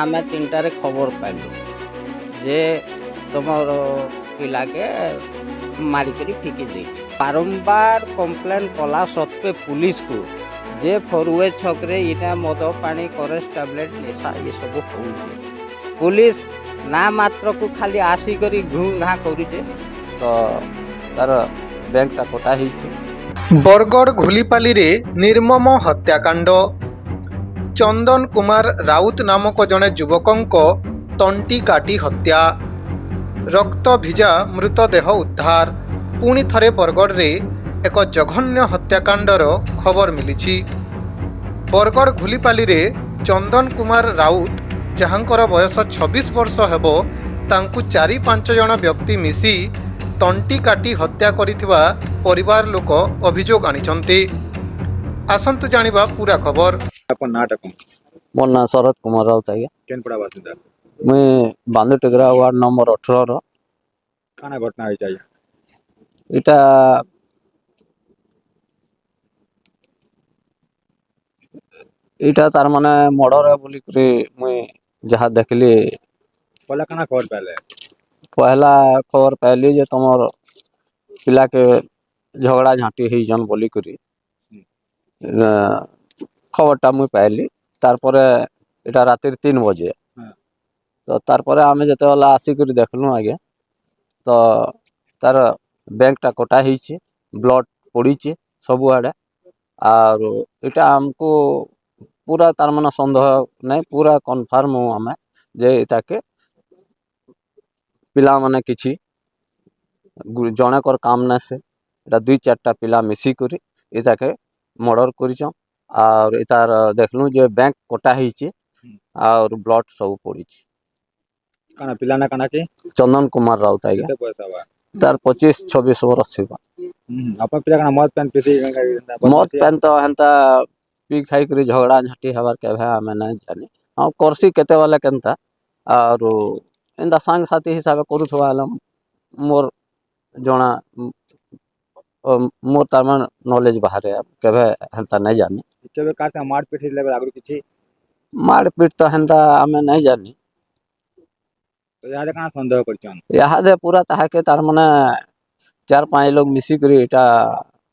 ଆମେ 3টাରେ ଖବର ପାଇଲୁ ଯେ ତୁମର ପିଲାକେ ମାରିକରି ଫିକି ଦେଇଛି। ବାରମ୍ବାର କମ୍ପ୍ଲେନ୍ କଲା ସତ୍ତ୍ୱେ ପୁଲିସକୁ ଯେ ଫରୁଏ ଛକରେ ଇଟା ମଦ ପାଣି କରେଷ୍ଟ ଟାବଲେଟ୍ ନିଶା ଏସବୁ ହେଉଛି। ପୁଲିସ ନା ମାତ୍ରକୁ ଖାଲି ଆସିକରି ଘୁଁ ଘାଁ କରୁଛେ। ତ ତାର ବ୍ୟାଙ୍କଟା କଟା ହେଇଛି। ବରଗଡ଼ ଘୁଲିପାଲିରେ ନିର୍ମମ ହତ୍ୟାକାଣ୍ଡ। ଚନ୍ଦନ କୁମାର ରାଉତ ନାମକ ଜଣେ ଯୁବକଙ୍କ ତଣ୍ଟି କାଟି ହତ୍ୟା। ରକ୍ତ ଭିଜା ମୃତଦେହ ଉଦ୍ଧାର। ପୁଣି ଥରେ ବରଗଡ଼ରେ ଏକ ଜଘନ୍ୟ ହତ୍ୟାକାଣ୍ଡର ଖବର ମିଳିଛି। ବରଗଡ଼ ଘୁଲିପାଲିରେ ଚନ୍ଦନ କୁମାର ରାଉତ, ଯାହାଙ୍କର ବୟସ 26 ବର୍ଷ ହେବ, ତାଙ୍କୁ 4-5 ଜଣ ବ୍ୟକ୍ତି ମିଶି ତଣ୍ଟି କାଟି ହତ୍ୟା କରିଥିବା ପରିବାର ଲୋକ ଅଭିଯୋଗ ଆଣିଛନ୍ତି। ଆସନ୍ତୁ ଜାଣିବା ପୁରା ଖବର। आपन नाटक कौन ମୋ ନାଁ ଶରତ କୁମାର ରାଉତ ଆଜ୍ଞା। केन पड़ा बासिंदा ମୁଇଁ ବାନ୍ଦୁଟିଗ୍ରା ୱାର୍ଡ ନମ୍ବର 18ର। काना घटना होई चाहिए ଇଟା ଇଟା ତାର ମାନେ ମର୍ଡର ବୋଲିକରି ମୁଇଁ ଯାହା ଦେଖିଲି। पहला काना खबर पहले ପହଲା ଖବର ପାଇଲି ଯେ ତମର ପିଲାକେ ଝଗଡ଼ା ଝାଣ୍ଟି ହେଇଛନ୍ ବୋଲିକରି ଖବରଟା ମୁଇଁ ପାଇଲି। ତାରପରେ ଏଇଟା ରାତିରେ 3 ବଜେ। हाँ ତ ତାରପରେ ଆମେ ଯେତେବେଳେ ଆସିକରି ଦେଖଲୁ ଆଜ୍ଞା, ତ ତାର ବ୍ୟାଙ୍କଟା କଟା ହେଇଛି, ବ୍ଲଡ଼ ପଡ଼ିଛି ସବୁଆଡ଼େ। ଆରୁ ଏଇଟା ଆମକୁ ପୁରା ତାର ମାନେ ସନ୍ଦେହ ନାହିଁ, ପୁରା କନଫର୍ମ ଆମେ ଯେ ଏଟାକେ ପିଲାମାନେ କିଛି ଜଣେକର କାମ ନାଇଁସେ, ଏଇଟା 2-4ଟା ପିଲା ମିଶିକରି ଏଟାକେ ମର୍ଡର କରିଛନ୍। আর এটার দেখলু যে ব্যাংক কটা হয়েছে আর ব্লড সব পড়িছে। काना पिला ना काना के চন্দন কুমার রাউত আজ্ঞা, कितने पैसा हुआ তার 25-26 বরস ছিল। अपन पिला काना मौत पेन पीसी মদ পেন তো হেন্তা পি খাইকরি ঝগড়া ঝাঁটি হবার কেভে আমি নাই জানি। ହଁ করছি কেতেবেলে কেনতা আর এন্তা সাংসাথী হিসাবে করুথবা হেলে মোর জনা মোর তার মানে নলেজ বাহারে কেভে হেন্তা নাই জানি। केबे काटा मार पीट लेबे आगु किछि মারপিট তো হেন্তা আমি নাই জানি। तो याद काना संदेह करछन ইহাদে পুরা তাহাকে তার মানে 4-5 লোক মিশিকরি এটা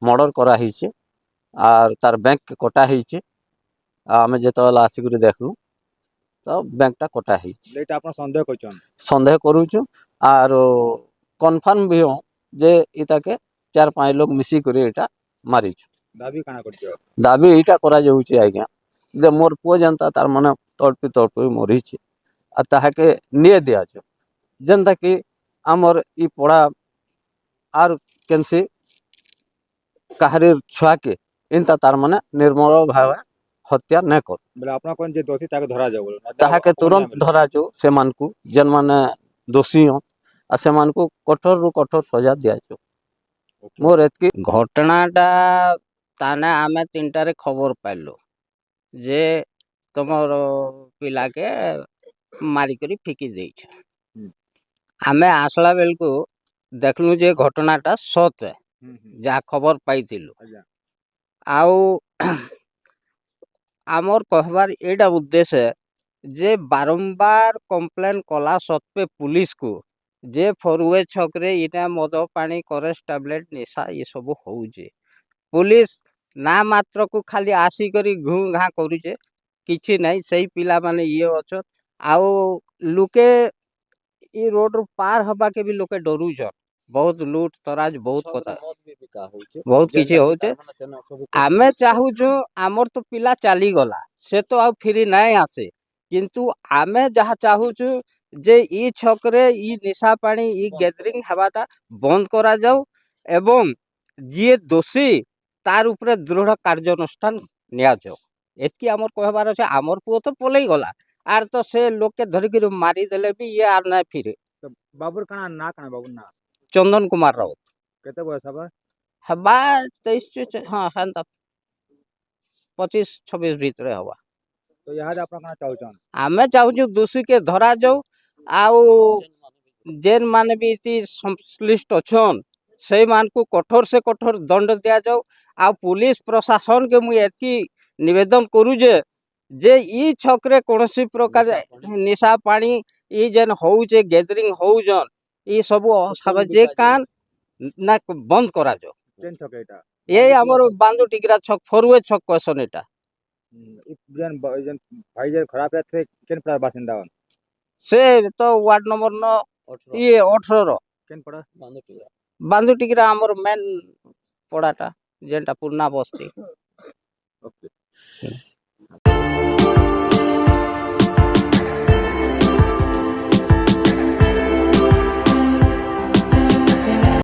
মর্ডর করা হয়েছে আর তার ব্যাংক কটা হয়েছে। আমি যেতবেলে আসিকরি দেখলু তো ব্যাংকটা কটা হয়েছে। लेटा अपन संदेह करछन সন্দেহ করুছু আর কনফার্ম ভি হও যে ইতাকে 4-5 লোক মিশিকরি এটা মারিছু। दाबी काना करछो দাবি এইটা করা যাচ্ছে আজ্ঞা যে মোর পুଅ যেনতা তার মানে তড়পি তড়পি মরিছে আর তাহাকে নিয়ে দিয়াছে, যেনতা কি আমার ই পড়া আর কেনসি কাহারির ছুয়াকে এনতা তার মানে নির্মল ভাবে হত্যা না কর। बोले अपना कोन जे दोषी ताके धरा जाओ बोलो তাহাকে তুরন্ত ধরা যাও সেমানকু যেন মানে দোষী হন আর সেমানকু কঠোরରୁ কঠোর সজা দিয়াଯାଉ। মোর এতকি ଘଟଣାଟା ତାନେ ଆମେ 3টাରେ ଖବର ପାଇଲୁ ଯେ ତୁମର ପିଲାକେ ମାରିକରି ଫିକି ଦେଇଛ। ଆମେ ଆସିଲା ବେଳକୁ ଦେଖିଲୁ ଯେ ଘଟଣାଟା ସତ ଯାହା ଖବର ପାଇଥିଲୁ। अच्छा ଆଉ ଆମର କହିବାର ଏଇଟା ଉଦ୍ଦେଶ୍ୟ ଯେ ବାରମ୍ବାର କମ୍ପ୍ଲେନ୍ କଲା ସତ୍ତ୍ୱେ ପୁଲିସକୁ ଯେ ଫରୁଏ ଛକରେ ଇଟା ମଦ ପାଣି କରେଷ୍ଟ ଟାବଲେଟ୍ ନିଶା ଏସବୁ ହେଉଛି। ପୁଲିସ ନା ମାତ୍ରକୁ ଖାଲି ଆସିକରି ଘୁଁ ଘାଁ କରୁଛେ, କିଛି ନାହିଁ। ସେଇ ପିଲାମାନେ ଇଏ ଅଛନ୍। ଆଉ ଲୋକେ ଇ ରୋଡରୁ ପାର ହବାକେ ବି ଲୋକେ ଡରୁଛନ୍। ବହୁତ ଲୁଟ ତରାଜ ବହୁତ କଥା ବହୁତ କିଛି ହଉଛେ। ଆମେ ଚାହୁଁଛୁ ଆମର ତ ପିଲା ଚାଲିଗଲା, ସେ ତ ଆଉ ଫିରି ନାଇଁ ଆସେ, କିନ୍ତୁ ଆମେ ଯାହା ଚାହୁଁଛୁ ଯେ ଇ ଛକରେ ଇ ନିଶା ପାଣି ଇ ଗ୍ୟାଦରିଂ ହେବାଟା ବନ୍ଦ କରାଯାଉ ଏବଂ ଯିଏ ଦୋଷୀ ତାର ଉପରେ ଦୃଢ଼ କାର୍ଯ୍ୟାନୁଷ୍ଠାନ ନିଆଯାଉ। ଏତିକି ଆମର କହିବାର ଅଛି। ଆମର ପୁଅ ତ ପଲେଇ ଗଲା, ଆର ତ ସେ ଲୋକେ ଧରିକିରି ମାରିଦେଲେ ବି ଇଏ ଆର ନାଇଁ ଫିରେ। तो बाबूर काना ना काना बाबूर ना ଚନ୍ଦନ କୁମାର ରାଉତ केते पैसा बा ହେବା 23 ହଁ ହେନ୍ତା 25-26 ଭିତରେ ହବା। तो याद अपना काना चाहछन ଆମେ ଚାହୁଁଛୁ ଦୋଷୀକେ ଧରା ଯାଉ ଆଉ ଯେନ୍ ମାନେ ବି ଏଠି ସଂଶ୍ଳିଷ୍ଟ ଅଛନ୍ ସେଇମାନଙ୍କୁ କଠୋର ସେ କଠୋର ଦଣ୍ଡ ଦିଆଯାଉ। ଆଉ ପୁଲିସ ପ୍ରଶାସନକେ ମୁଇଁ ଏତିକି ନିବେଦନ କରୁ ଯେ जे ई छकरे कौनसी प्रकार निशा पानी ई जेन होउचे गैदरिंग होउजन ई सब असामाजिक कान ना बंद करा जो केन छक एटा ये हमर बांदू टिकरा छक फरुए छक क्वेश्चन एटा जेन जेन भाई जे खराब है थे केन पड़ा बासिंदा हन से तो वार्ड नंबर 9 ये 18 रो केन पड़ा बांदू टिकरा हमर मेन पड़ाटा जेनटा पुरना बस्ती ओके